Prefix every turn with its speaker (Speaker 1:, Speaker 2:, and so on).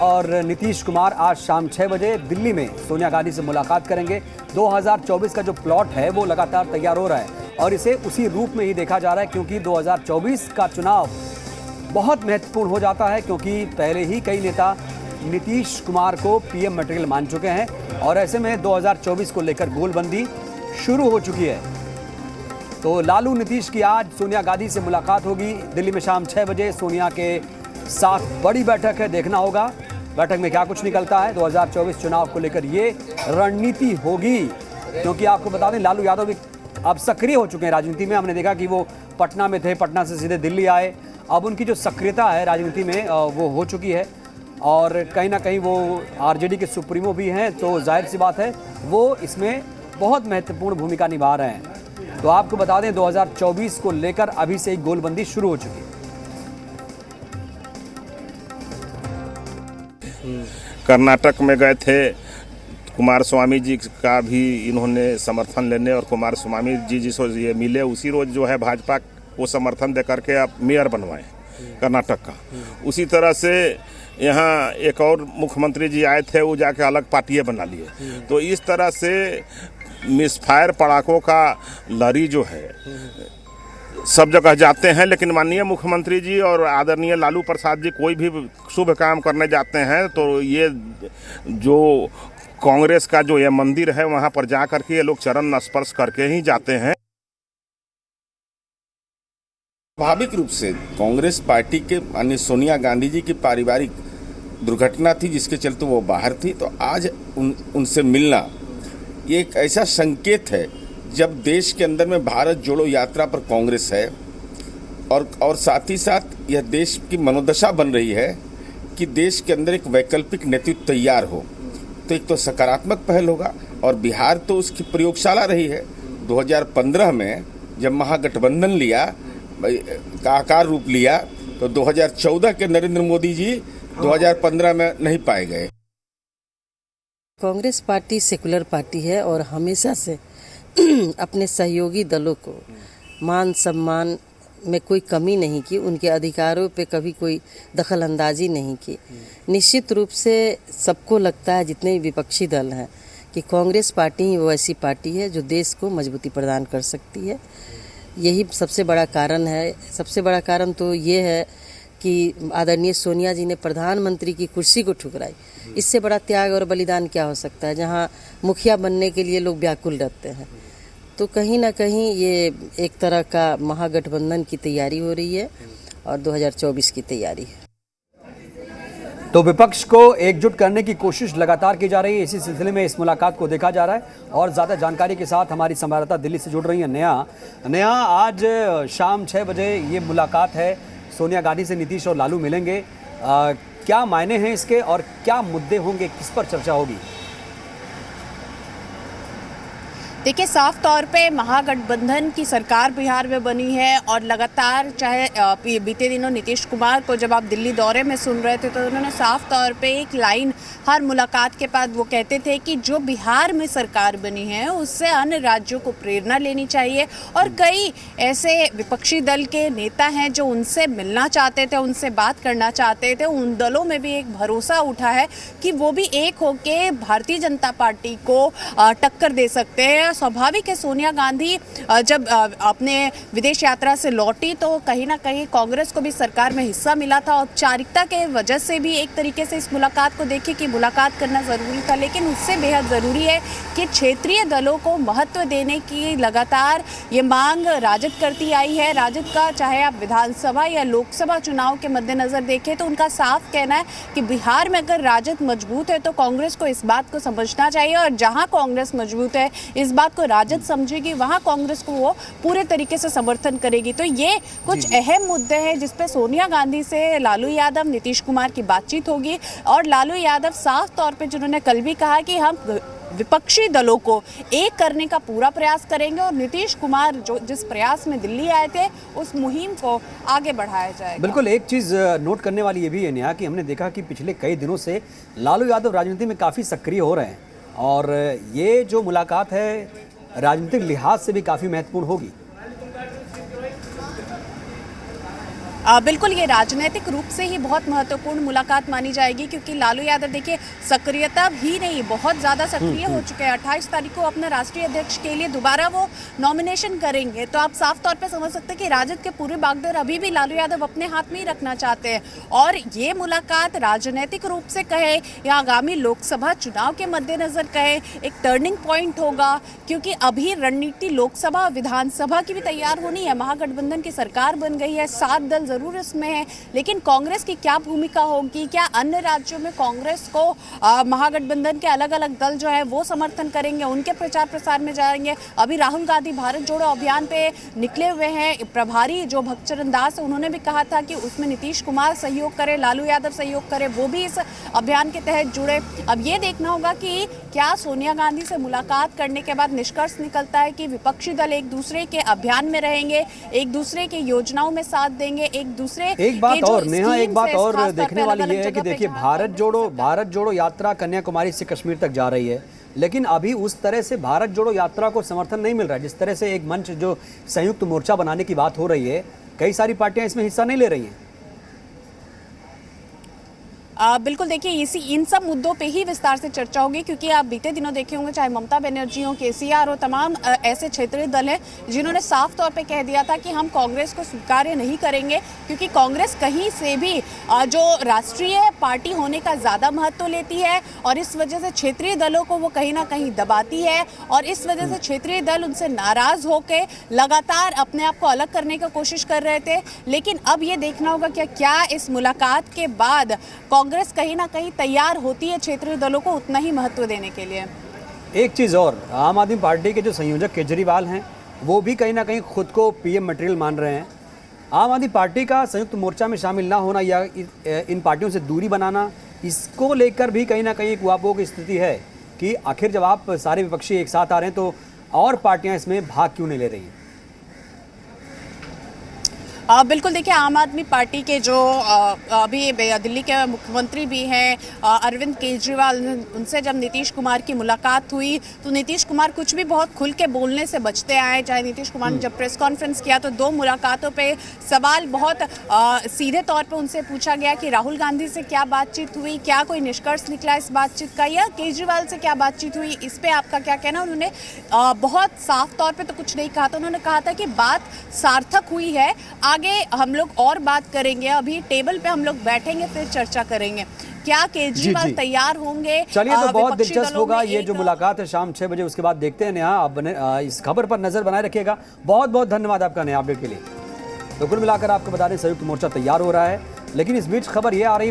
Speaker 1: और नीतीश कुमार आज शाम 6 बजे दिल्ली में सोनिया गांधी से मुलाकात करेंगे। 2024 का जो प्लॉट है वो लगातार तैयार हो रहा है और इसे उसी रूप में ही देखा जा रहा है, क्योंकि 2024 का चुनाव बहुत महत्वपूर्ण हो जाता है, क्योंकि पहले ही कई नेता नीतीश कुमार को पीएम मटेरियल मान चुके हैं और ऐसे में 2024 को लेकर गोलबंदी शुरू हो चुकी है। तो लालू नीतीश की आज सोनिया गांधी से मुलाकात होगी दिल्ली में शाम 6 बजे। सोनिया के साथ बड़ी बैठक है, देखना होगा बैठक में क्या कुछ निकलता है। 2024 चुनाव को लेकर ये रणनीति होगी, क्योंकि आपको बता दें लालू यादव भी अब सक्रिय हो चुके हैं राजनीति में। हमने देखा कि वो पटना में थे, पटना से सीधे दिल्ली आए। अब उनकी जो सक्रियता है राजनीति में वो हो चुकी है और कहीं ना कहीं वो आरजेडी के सुप्रीमो भी हैं, तो जाहिर सी बात है वो इसमें बहुत महत्वपूर्ण भूमिका निभा रहे हैं। तो आपको बता दें 2024 को लेकर अभी से ही गोलबंदी शुरू हो चुकी है।
Speaker 2: कर्नाटक में गए थे, कुमार स्वामी जी का भी इन्होंने समर्थन लेने और कुमार स्वामी जी जिसको ये मिले उसी रोज जो है भाजपा को समर्थन दे करके अब मेयर बनवाए कर्नाटक का। उसी तरह से यहाँ एक और मुख्यमंत्री जी आए थे, वो जाके अलग पार्टियाँ बना लिए। तो इस तरह से मिसफायर पड़ाकों का लड़ी जो है सब जगह जाते हैं, लेकिन माननीय मुख्यमंत्री जी और आदरणीय लालू प्रसाद जी कोई भी शुभ काम करने जाते हैं तो ये जो कांग्रेस का जो ये मंदिर है वहाँ पर जा करके ये लोग चरण स्पर्श करके ही जाते हैं।
Speaker 3: स्वाभाविक रूप से कांग्रेस पार्टी के माननीय सोनिया गांधी जी की पारिवारिक दुर्घटना थी जिसके चलते वो बाहर थी, तो आज उनसे मिलना ये एक ऐसा संकेत है जब देश के अंदर में भारत जोड़ो यात्रा पर कांग्रेस है और साथ ही साथ यह देश की मनोदशा बन रही है कि देश के अंदर एक वैकल्पिक नेतृत्व तैयार हो, तो एक तो सकारात्मक पहल होगा। और बिहार तो उसकी प्रयोगशाला रही है। 2015 में जब महागठबंधन लिया का आकार रूप लिया तो 2014 के नरेंद्र मोदी जी 2015 में नहीं पाए गए।
Speaker 4: कांग्रेस पार्टी सेकुलर पार्टी है और हमेशा से अपने सहयोगी दलों को मान सम्मान में कोई कमी नहीं की, उनके अधिकारों पे कभी कोई दखल अंदाजी नहीं की। निश्चित रूप से सबको लगता है, जितने विपक्षी दल हैं, कि कांग्रेस पार्टी ही वो ऐसी पार्टी है जो देश को मजबूती प्रदान कर सकती है। यही सबसे बड़ा कारण है। सबसे बड़ा कारण तो ये है कि आदरणीय सोनिया जी ने प्रधानमंत्री की कुर्सी को ठुकराई। इससे बड़ा त्याग और बलिदान क्या हो सकता है, जहां मुखिया बनने के लिए लोग व्याकुल रहते हैं। तो कहीं ना कहीं ये एक तरह का महागठबंधन की तैयारी हो रही है और 2024 की तैयारी है।
Speaker 1: तो विपक्ष को एकजुट करने की कोशिश लगातार की जा रही है। इसी सिलसिले में इस मुलाकात को देखा जा रहा है और ज़्यादा जानकारी के साथ हमारी संवाददाता दिल्ली से जुड़ रही है नया। आज शाम 6 बजे ये मुलाकात है, सोनिया गांधी से नीतीश और लालू मिलेंगे। क्या मायने हैं इसके और क्या मुद्दे होंगे, किस पर चर्चा होगी?
Speaker 5: देखिए, साफ तौर पे महागठबंधन की सरकार बिहार में बनी है और लगातार चाहे बीते दिनों नीतीश कुमार को जब आप दिल्ली दौरे में सुन रहे थे तो उन्होंने साफ तौर पे एक लाइन हर मुलाकात के बाद वो कहते थे कि जो बिहार में सरकार बनी है उससे अन्य राज्यों को प्रेरणा लेनी चाहिए। और कई ऐसे विपक्षी दल के नेता हैं जो उनसे मिलना चाहते थे, उनसे बात करना चाहते थे। उन दलों में भी एक भरोसा उठा है कि वो भी एक होके भारतीय जनता पार्टी को टक्कर दे सकते हैं। स्वाभाविक है, सोनिया गांधी जब अपने विदेश यात्रा से लौटी तो कहीं ना कहीं कांग्रेस को भी सरकार में हिस्सा मिला था। औपचारिकता के वजह से भी एक तरीके से इस मुलाकात को देखिए कि मुलाकात करना ज़रूरी था, लेकिन उससे बेहद ज़रूरी है कि क्षेत्रीय दलों को महत्व देने की लगातार ये मांग राजद करती आई है। राजद का चाहे आप विधानसभा या लोकसभा चुनाव के मद्देनज़र देखें तो उनका साफ कहना है कि बिहार में अगर राजद मजबूत है तो कांग्रेस को इस बात को समझना चाहिए और जहाँ कांग्रेस मजबूत है इस बात को राजद समझेगी, वहां कांग्रेस को वो पूरे तरीके से समर्थन करेगी। तो ये कुछ अहम मुद्दे हैं जिस पे सोनिया गांधी से लालू यादव, नीतीश कुमार की बातचीत होगी। और लालू यादव साफ तौर पे जिन्होंने कल भी कहा कि हम विपक्षी दलों को एक करने का पूरा प्रयास करेंगे और नीतीश कुमार जो जिस प्रयास में दिल्ली आए थे उस मुहिम को आगे बढ़ाया जाएगा।
Speaker 1: बिल्कुल, एक चीज़ नोट करने वाली ये भी है नेहा कि हमने देखा कि पिछले कई दिनों से लालू यादव राजनीति में काफ़ी सक्रिय हो रहे हैं और ये जो मुलाकात है राजनीतिक लिहाज से भी काफ़ी महत्वपूर्ण होगी।
Speaker 5: बिल्कुल, ये राजनीतिक रूप से ही बहुत महत्वपूर्ण मुलाकात मानी जाएगी, क्योंकि लालू यादव देखिए सक्रियता भी नहीं, बहुत ज़्यादा सक्रिय हो चुके हैं। 28 तारीख को अपने राष्ट्रीय अध्यक्ष के लिए दोबारा वो नॉमिनेशन करेंगे, तो आप साफ तौर पे समझ सकते हैं कि राजद के पूरे बागडोर अभी भी लालू यादव अपने हाथ में ही रखना चाहते हैं। और ये मुलाकात राजनीतिक रूप से कहे या आगामी लोकसभा चुनाव के मद्देनज़र कहे, एक टर्निंग पॉइंट होगा, क्योंकि अभी रणनीति लोकसभा विधानसभा की भी तैयार होनी है। महागठबंधन की सरकार बन गई है, 7 दल जरूर इसमें है, लेकिन कांग्रेस की क्या भूमिका होगी? क्या अन्य राज्यों में कांग्रेस को महागठबंधन के अलग अलग दल जो है वो समर्थन करेंगे, उनके प्रचार प्रसार में जाएंगे? अभी राहुल गांधी भारत जोड़ो अभियान पे निकले हुए हैं। प्रभारी जो भक्तचरण दास है, उन्होंने भी कहा था कि उसमें नीतीश कुमार सहयोग करे, लालू यादव सहयोग करे, वो भी इस अभियान के तहत जुड़े। अब ये देखना होगा कि क्या सोनिया गांधी से मुलाकात करने के बाद निष्कर्ष निकलता है कि विपक्षी दल एक दूसरे के अभियान में रहेंगे, एक दूसरे की योजनाओं में साथ देंगे, एक बात
Speaker 1: और नेहा, एक बात और देखने वाली ये है कि देखिए भारत जोड़ो यात्रा कन्याकुमारी से कश्मीर तक जा रही है, लेकिन अभी उस तरह से भारत जोड़ो यात्रा को समर्थन नहीं मिल रहा है। जिस तरह से एक मंच जो संयुक्त मोर्चा बनाने की बात हो रही है, कई सारी पार्टियां इसमें हिस्सा नहीं ले रही हैं।
Speaker 5: बिल्कुल, देखिए इन सब मुद्दों पे ही विस्तार से चर्चा होगी, क्योंकि आप बीते दिनों देखे होंगे, चाहे ममता बनर्जी हो, केसीआर हो, तमाम ऐसे क्षेत्रीय दल हैं जिन्होंने साफ तौर पे कह दिया था कि हम कांग्रेस को स्वीकार्य नहीं करेंगे, क्योंकि कांग्रेस कहीं से भी जो राष्ट्रीय पार्टी होने का ज़्यादा महत्व लेती है और इस वजह से क्षेत्रीय दलों को वो कहीं ना कहीं दबाती है, और इस वजह से क्षेत्रीय दल उनसे नाराज़ होकर लगातार अपने आप को अलग करने की कोशिश कर रहे थे। लेकिन अब ये देखना होगा कि क्या इस मुलाकात के बाद कांग्रेस कहीं ना कहीं तैयार होती है क्षेत्रीय दलों को उतना ही महत्व देने के लिए।
Speaker 1: एक चीज़ और, आम आदमी पार्टी के जो संयोजक केजरीवाल हैं, वो भी कहीं ना कहीं खुद को पीएम मटेरियल मान रहे हैं। आम आदमी पार्टी का संयुक्त मोर्चा में शामिल ना होना या इन पार्टियों से दूरी बनाना, इसको लेकर भी कहीं ना कहीं एक उहापोह की स्थिति है कि आखिर जब आप सारे विपक्षी एक साथ आ रहे हैं तो और पार्टियां इसमें भाग क्यों नहीं ले रही हैं?
Speaker 5: बिल्कुल, देखिए आम आदमी पार्टी के जो अभी दिल्ली के मुख्यमंत्री भी हैं अरविंद केजरीवाल, उनसे जब नीतीश कुमार की मुलाकात हुई तो नीतीश कुमार कुछ भी बहुत खुल के बोलने से बचते आए। चाहे नीतीश कुमार ने जब प्रेस कॉन्फ्रेंस किया तो 2 मुलाकातों पे सवाल बहुत सीधे तौर पे उनसे पूछा गया कि राहुल गांधी से क्या बातचीत हुई, क्या कोई निष्कर्ष निकला इस बातचीत का, या केजरीवाल से क्या बातचीत हुई, इस पर आपका क्या कहना? उन्होंने बहुत साफ तौर पर तो कुछ नहीं कहा था, उन्होंने कहा था कि बात सार्थक हुई है, आगे हम लोग और बात करेंगे, अभी टेबल पे हम लोग बैठेंगे फिर चर्चा करेंगे। क्या केजरीवाल तैयार होंगे?
Speaker 1: चलिए, तो बहुत दिलचस्प होगा ये जो मुलाकात है शाम 6 बजे, उसके बाद देखते हैं। नेहा, आप इस खबर पर नजर बनाए रखिएगा। बहुत बहुत धन्यवाद आपका नया अपडेट के लिए। तो कुल मिलाकर आपको बता दें, संयुक्त मोर्चा तैयार हो रहा है, लेकिन इस बीच खबर ये आ रही